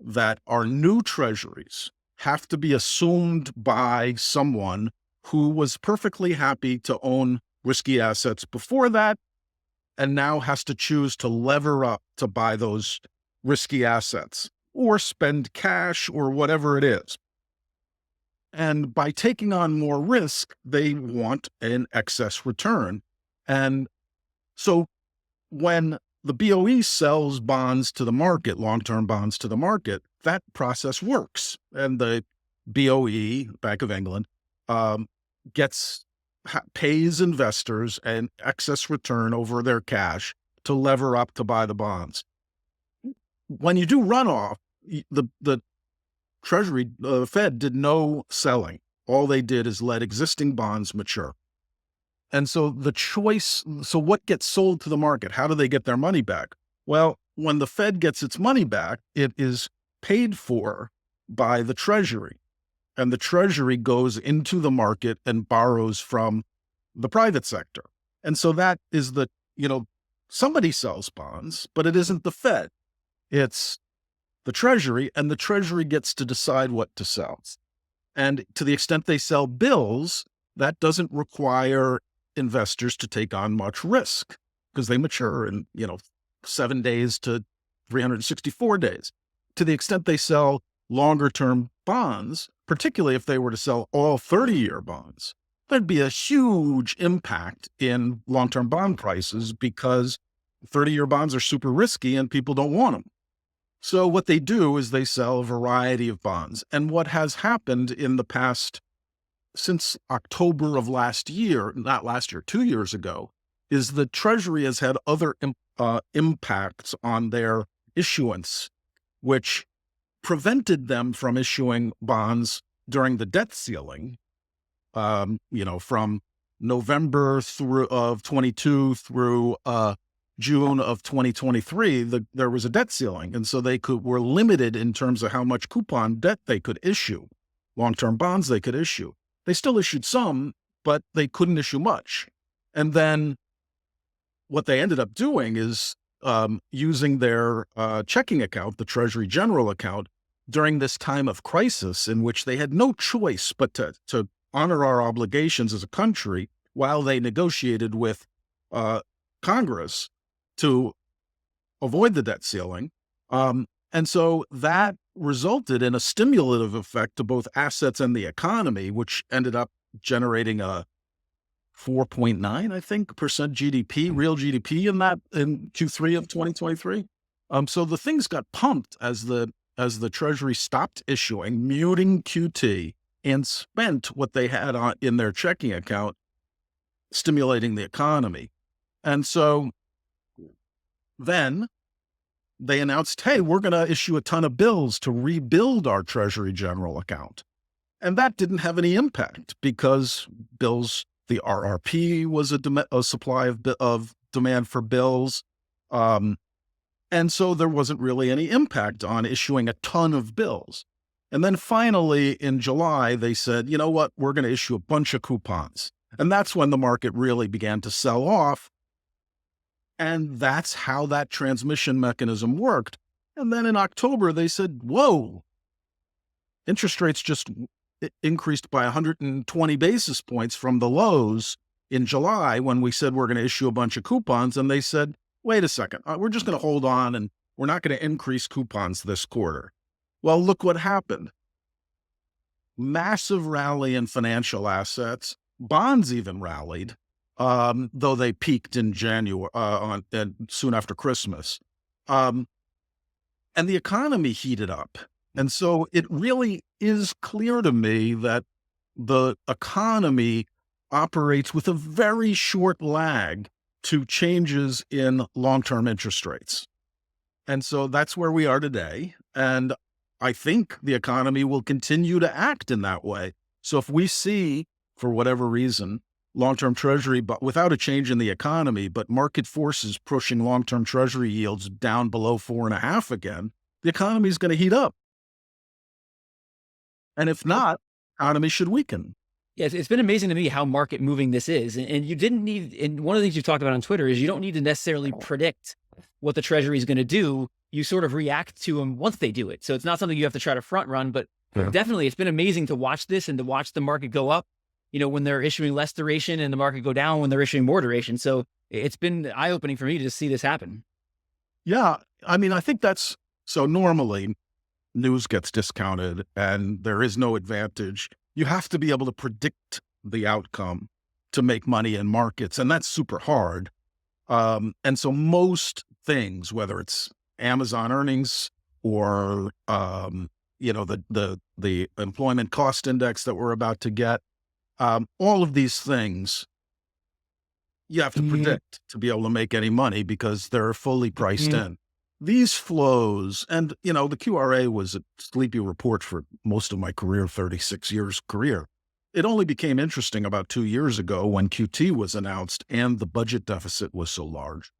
that are new treasuries have to be assumed by someone who was perfectly happy to own risky assets before that and now has to choose to lever up to buy those risky assets or spend cash or whatever it is. And by taking on more risk, they want an excess return. And so when the BOE sells bonds to the market, long-term bonds to the market, that process works. And the BOE, Bank of England, pays investors an excess return over their cash to lever up to buy the bonds. When you do runoff, the Treasury, the Fed did no selling. All they did is let existing bonds mature. And so what gets sold to the market? How do they get their money back? Well, when the Fed gets its money back, it is paid for by the Treasury. And the Treasury goes into the market and borrows from the private sector. And so that is somebody sells bonds, but it isn't the Fed. It's the Treasury, and the Treasury gets to decide what to sell. And to the extent they sell bills, that doesn't require investors to take on much risk because they mature in, 7 days to 364 days. To the extent they sell longer term bonds, particularly if they were to sell all 30-year bonds, there'd be a huge impact in long-term bond prices because 30-year bonds are super risky and people don't want them. So what they do is they sell a variety of bonds. And what has happened in the past, since October of last year, not last year, 2 years ago, is the Treasury has had other impacts on their issuance, which prevented them from issuing bonds during the debt ceiling, from November of 22 through June of 2023, there was a debt ceiling. And so they were limited in terms of how much coupon debt they could issue, long-term bonds they could issue. They still issued some, but they couldn't issue much. And then what they ended up doing is using their checking account, the Treasury General account, during this time of crisis in which they had no choice but to honor our obligations as a country while they negotiated with Congress to avoid the debt ceiling. And so that resulted in a stimulative effect to both assets and the economy, which ended up generating a 4.9, I think, percent GDP, real GDP in Q3 of 2023. So the things got pumped as the Treasury stopped issuing, muting QT, and spent what they had in their checking account, stimulating the economy. And so then they announced, hey, we're going to issue a ton of bills to rebuild our Treasury General account. And that didn't have any impact because bills, the RRP was a supply of demand for bills. And so there wasn't really any impact on issuing a ton of bills. And then finally in July, they said, you know what, we're going to issue a bunch of coupons. And that's when the market really began to sell off. And that's how that transmission mechanism worked. And then in October, they said, whoa, interest rates just increased by 120 basis points from the lows in July when we said we're going to issue a bunch of coupons. And they said, wait a second, we're just going to hold on and we're not going to increase coupons this quarter. Well, look what happened. Massive rally in financial assets. Bonds even rallied. Though they peaked in January, soon after Christmas. And the economy heated up. And so it really is clear to me that the economy operates with a very short lag to changes in long-term interest rates. And so that's where we are today. And I think the economy will continue to act in that way. So if we see, for whatever reason, long-term Treasury, but without a change in the economy, but market forces pushing long-term Treasury yields down below 4.5 again, the economy is going to heat up. And if not, economy should weaken. Yes, it's been amazing to me how market moving this is. And you didn't need, and one of the things you've talked about on Twitter is you don't need to necessarily predict what the Treasury is going to do. You sort of react to them once they do it. So it's not something you have to try to front run, but definitely it's been amazing to watch this and to watch the market go up, when they're issuing less duration and the market go down when they're issuing more duration. So it's been eye-opening for me to just see this happen. Yeah. I mean, I think so normally news gets discounted and there is no advantage. You have to be able to predict the outcome to make money in markets. And that's super hard. And so most things, whether it's Amazon earnings or, the employment cost index that we're about to get, all of these things you have to predict to be able to make any money because they're fully priced in. These flows, and the QRA was a sleepy report for most of my career, 36 years career. It only became interesting about 2 years ago when QT was announced and the budget deficit was so large.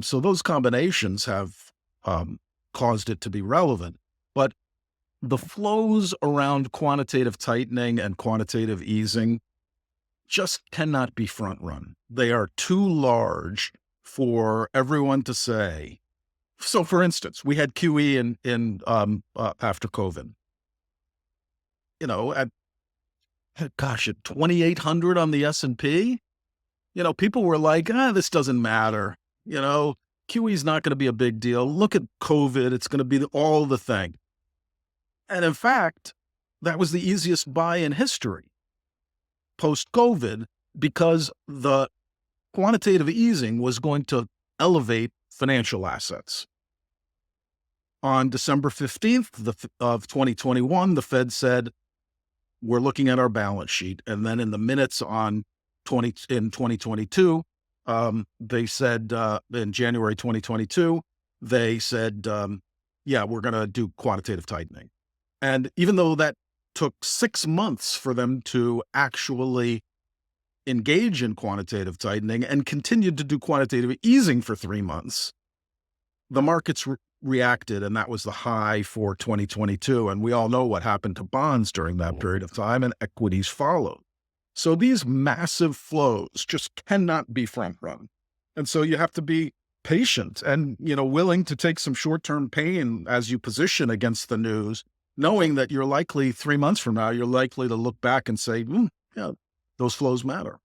So those combinations have caused it to be relevant. But the flows around quantitative tightening and quantitative easing just cannot be front run. They are too large for everyone to say. So, for instance, we had QE in after COVID. gosh, at 2,800 on the S&P, people were like, this doesn't matter. QE's not going to be a big deal. Look at COVID. It's going to be all the thing. And in fact, that was the easiest buy in history post-COVID because the quantitative easing was going to elevate financial assets. On December 15th of 2021, the Fed said, we're looking at our balance sheet. And then in the minutes in 2022, they said, in January 2022, they said, we're going to do quantitative tightening. And even though that took 6 months for them to actually engage in quantitative tightening and continued to do quantitative easing for 3 months, the markets reacted, and that was the high for 2022. And we all know what happened to bonds during that period of time, and equities followed. So these massive flows just cannot be front run. And so you have to be patient and, willing to take some short-term pain as you position against the news, knowing that you're likely 3 months from now, you're likely to look back and say, those flows matter.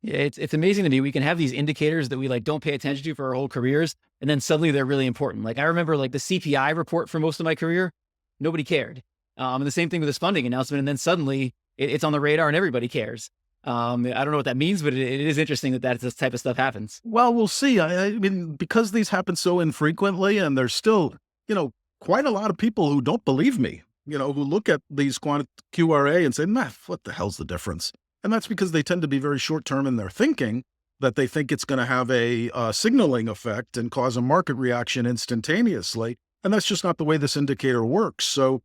Yeah, it's amazing to me. We can have these indicators that we don't pay attention to for our whole careers, and then suddenly they're really important. I remember the CPI report for most of my career, nobody cared. And the same thing with this funding announcement, and then suddenly it's on the radar and everybody cares. I don't know what that means, but it is interesting that this type of stuff happens. Well, we'll see. I mean, because these happen so infrequently, and there's still, quite a lot of people who don't believe me, who look at these QRA and say, what the hell's the difference? And that's because they tend to be very short-term in their thinking, that they think it's going to have a signaling effect and cause a market reaction instantaneously. And that's just not the way this indicator works. So,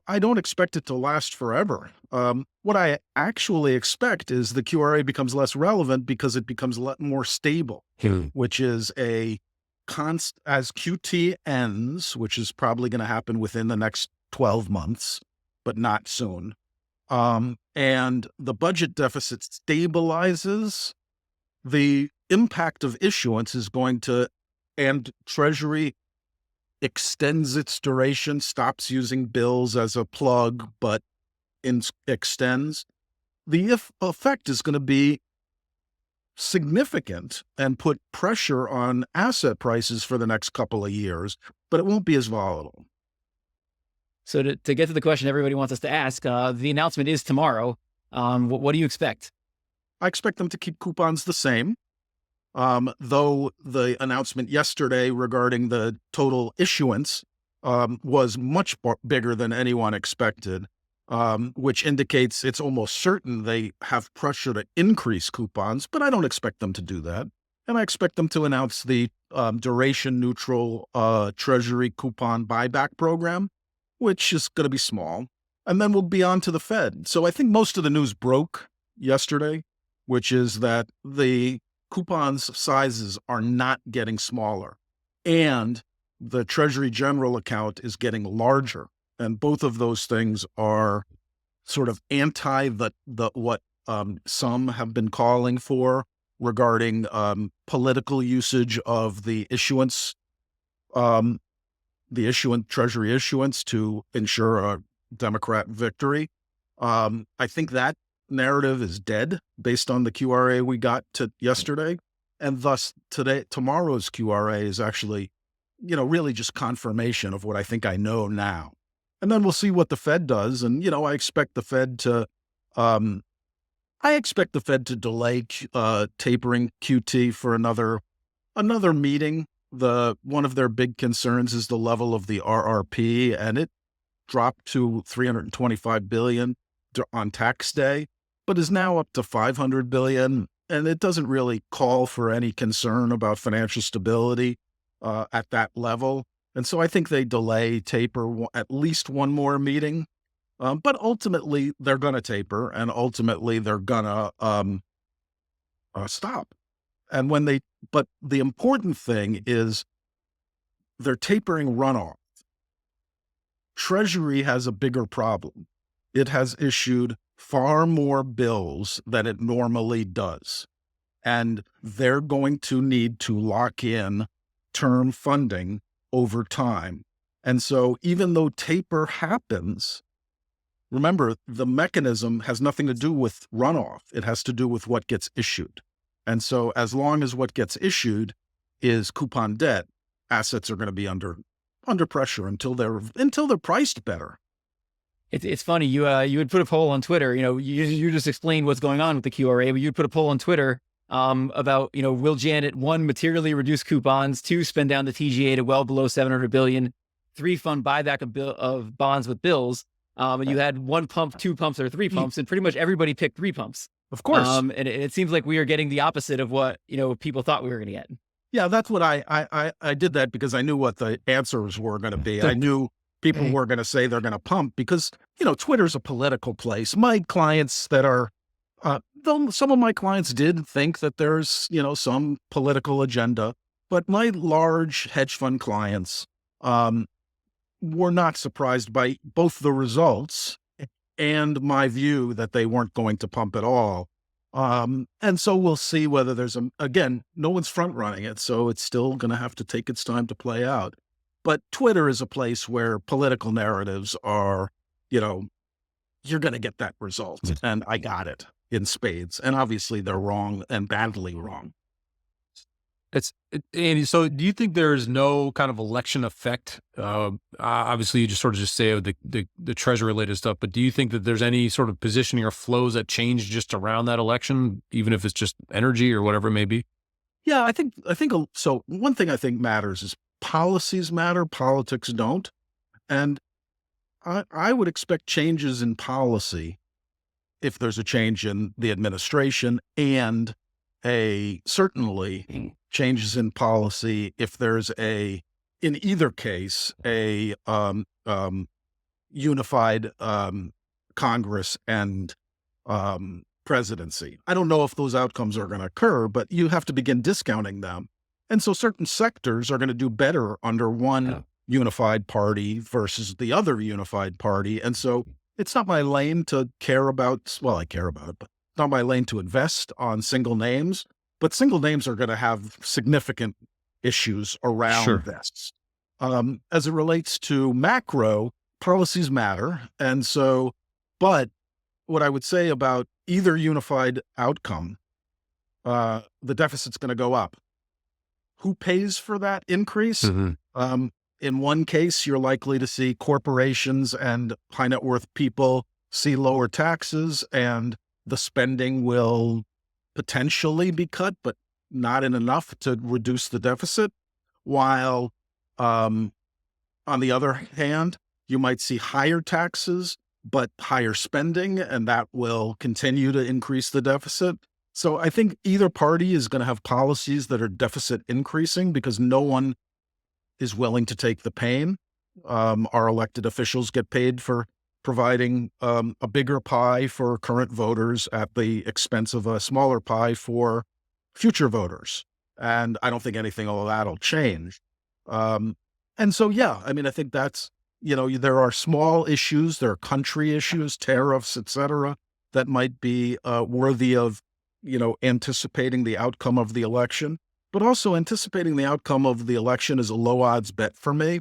I don't expect it to last forever. What I actually expect is the QRA becomes less relevant because it becomes more stable, which is as QT ends, which is probably going to happen within the next 12 months, but not soon. And the budget deficit stabilizes, the impact of issuance is going to, and Treasury extends its duration, stops using bills as a plug, but extends. The effect is going to be significant and put pressure on asset prices for the next couple of years, but it won't be as volatile. So to get to the question everybody wants us to ask, the announcement is tomorrow. What do you expect? I expect them to keep coupons the same, though the announcement yesterday regarding the total issuance was much bigger than anyone expected, which indicates it's almost certain they have pressure to increase coupons, but I don't expect them to do that. And I expect them to announce the duration-neutral Treasury coupon buyback program, which is going to be small. And then we'll be on to the Fed. So I think most of the news broke yesterday, which is that the coupons sizes are not getting smaller, and the Treasury General account is getting larger. And both of those things are sort of anti what some have been calling for regarding political usage of the issuance, Treasury issuance to ensure a Democrat victory. I think that narrative is dead based on the QRA we got to yesterday. And thus tomorrow's QRA is actually, really just confirmation of what I think I know now. And then we'll see what the Fed does. And, I expect the Fed to delay tapering QT for another meeting. One of their big concerns is the level of the RRP, and it dropped to $325 billion on tax day, but is now up to $500 billion. And it doesn't really call for any concern about financial stability at that level. And so I think they delay taper at least one more meeting. But ultimately, they're going to taper, and ultimately, they're going to stop. And but the important thing is they're tapering runoff. Treasury has a bigger problem. It has issued far more bills than it normally does. And they're going to need to lock in term funding over time. And so even though taper happens, remember, the mechanism has nothing to do with runoff. It has to do with what gets issued. And so as long as what gets issued is coupon debt, assets are going to be under pressure until they're priced better. It's funny. You would put a poll on Twitter. You just explained what's going on with the QRA, but you'd put a poll on Twitter about, will Janet, 1, materially reduce coupons, 2, spend down the TGA to well below $700 billion, 3, fund buyback of bonds with bills. And you had 1 pump, 2 pumps, or 3 pumps, and pretty much everybody picked 3 pumps. Of course. And it seems like we are getting the opposite of what, people thought we were going to get. Yeah, that's what I did that because I knew what the answers were going to be. I knew people were going to say they're going to pump because, Twitter's a political place. My clients that are, some of my clients did think that there's, some political agenda, but my large hedge fund clients were not surprised by both the results and my view that they weren't going to pump at all. And so we'll see whether there's again, no one's front running it. So it's still going to have to take its time to play out. But Twitter is a place where political narratives are, you're going to get that result. And I got it in spades. And obviously they're wrong and badly wrong. Andy, so do you think there's no kind of election effect? Obviously, you just sort of say the Treasury related stuff, but do you think that there's any sort of positioning or flows that change just around that election, even if it's just energy or whatever it may be? Yeah, I think so. One thing I think matters is policies matter, politics don't. And I would expect changes in policy if there's a change in the administration, and certainly changes in policy if there's in either case, a unified Congress and presidency. I don't know if those outcomes are going to occur, but you have to begin discounting them. And so certain sectors are going to do better under one unified party versus the other unified party. And so it's not my lane to care about, well, I care about it, but it's not my lane to invest on single names. But single names are going to have significant issues around this. As it relates to macro, policies matter. And so, but what I would say about either unified outcome, the deficit's going to go up. Who pays for that increase? Mm-hmm. In one case, you're likely to see corporations and high net worth people see lower taxes, and the spending will potentially be cut, but not in enough to reduce the deficit. While on the other hand, you might see higher taxes, but higher spending, and that will continue to increase the deficit. So I think either party is going to have policies that are deficit increasing because no one is willing to take the pain. Our elected officials get paid for providing a bigger pie for current voters at the expense of a smaller pie for future voters. And I don't think anything of that will change. And so, yeah, I mean, I think that's, there are small issues, there are country issues, tariffs, et cetera, that might be worthy of, anticipating the outcome of the election. But also anticipating the outcome of the election is a low odds bet for me.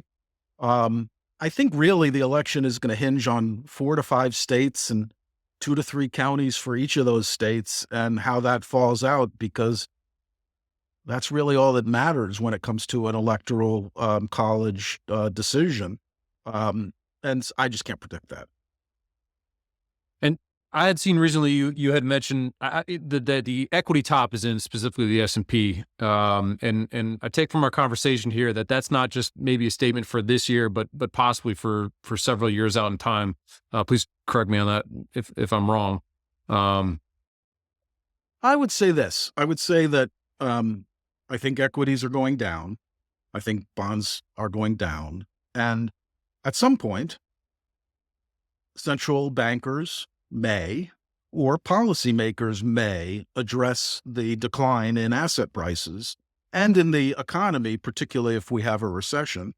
I think really the election is going to hinge on 4 to 5 states and 2 to 3 counties for each of those states and how that falls out, because that's really all that matters when it comes to an electoral college decision. And I just can't predict that. And I had seen recently you had mentioned the equity top is in specifically the S&P, and I take from our conversation here that that's not just maybe a statement for this year, but possibly for several years out in time. Please correct me on that if I'm wrong. I would say this. I would say that I think equities are going down. I think bonds are going down, and at some point, central bankers may, or policymakers may, address the decline in asset prices and in the economy, particularly if we have a recession.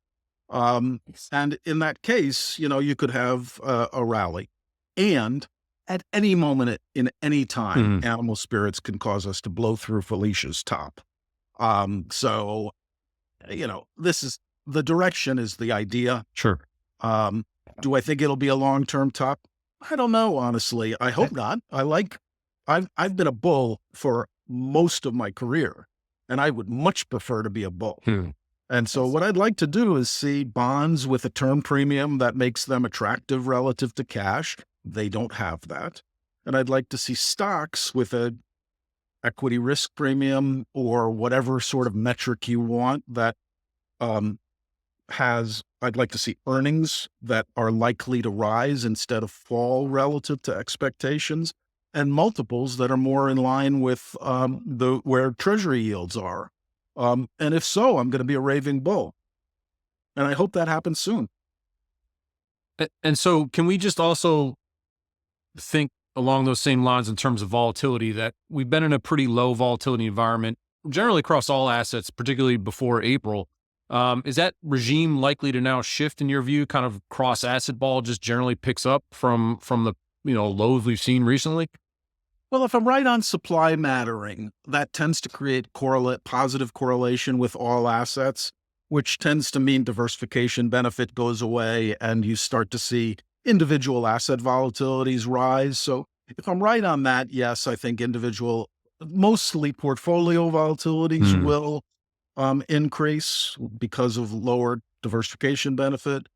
And in that case, you could have a rally. And at any moment in any time, animal spirits can cause us to blow through Felicia's top. So, this is the direction, is the idea. Sure. Do I think it'll be a long-term top? I don't know, honestly. I hope not. I've been a bull for most of my career, and I would much prefer to be a bull. And so what I'd like to do is see bonds with a term premium that makes them attractive relative to cash. They don't have that. And I'd like to see stocks with a equity risk premium or whatever sort of metric you want that I'd like to see earnings that are likely to rise instead of fall relative to expectations, and multiples that are more in line with where treasury yields are. And if so, I'm going to be a raving bull. And I hope that happens soon. And so can we just also think along those same lines in terms of volatility, that we've been in a pretty low volatility environment, generally across all assets, particularly before April. Is that regime likely to now shift in your view? Kind of cross asset ball just generally picks up from the lows we've seen recently? Well, if I'm right on supply mattering, that tends to create positive correlation with all assets, which tends to mean diversification benefit goes away and you start to see individual asset volatilities rise. So if I'm right on that, yes, I think mostly portfolio volatilities will increase because of lower diversification benefit,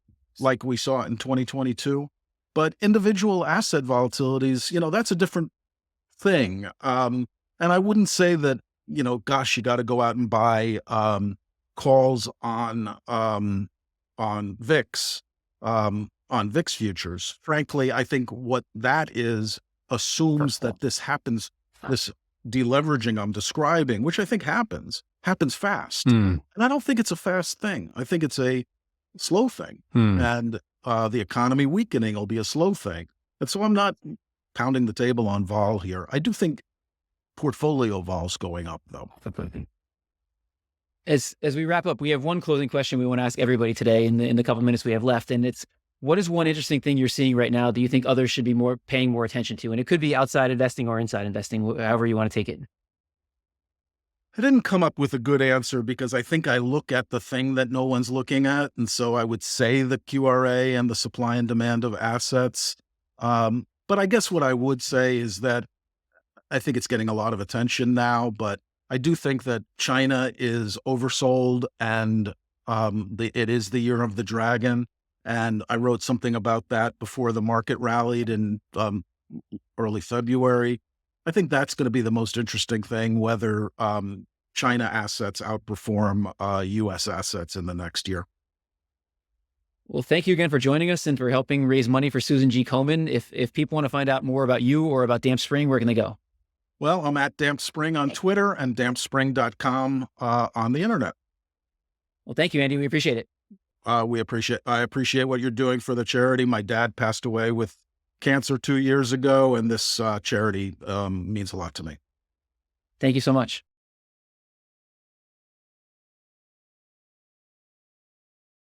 like we saw in 2022. But individual asset volatilities, that's a different thing. And I wouldn't say that, gosh, you got to go out and buy calls on VIX, on VIX futures. Frankly, I think what that is assumes that this happens, this deleveraging I'm describing, which I think happens fast. And I don't think it's a fast thing. I think it's a slow thing. And the economy weakening will be a slow thing. And so I'm not pounding the table on vol here. I do think portfolio vol's going up, though. As we wrap up, we have one closing question we want to ask everybody today in the couple minutes we have left, and it's, what is one interesting thing you're seeing right now that you think others should be paying more attention to? And it could be outside investing or inside investing, however you want to take it. I didn't come up with a good answer because I think I look at the thing that no one's looking at. And so I would say the QRA and the supply and demand of assets. But I guess what I would say is that I think it's getting a lot of attention now, but I do think that China is oversold and it is the year of the dragon. And I wrote something about that before the market rallied in early February. I think that's going to be the most interesting thing, whether China assets outperform U.S. assets in the next year. Well, thank you again for joining us and for helping raise money for Susan G. Komen. If people want to find out more about you or about Damp Spring, where can they go? Well, I'm at Damp Spring on Twitter and dampspring.com on the internet. Well, thank you, Andy. We appreciate it. I appreciate what you're doing for the charity. My dad passed away with cancer 2 years ago, and this charity means a lot to me. Thank you so much.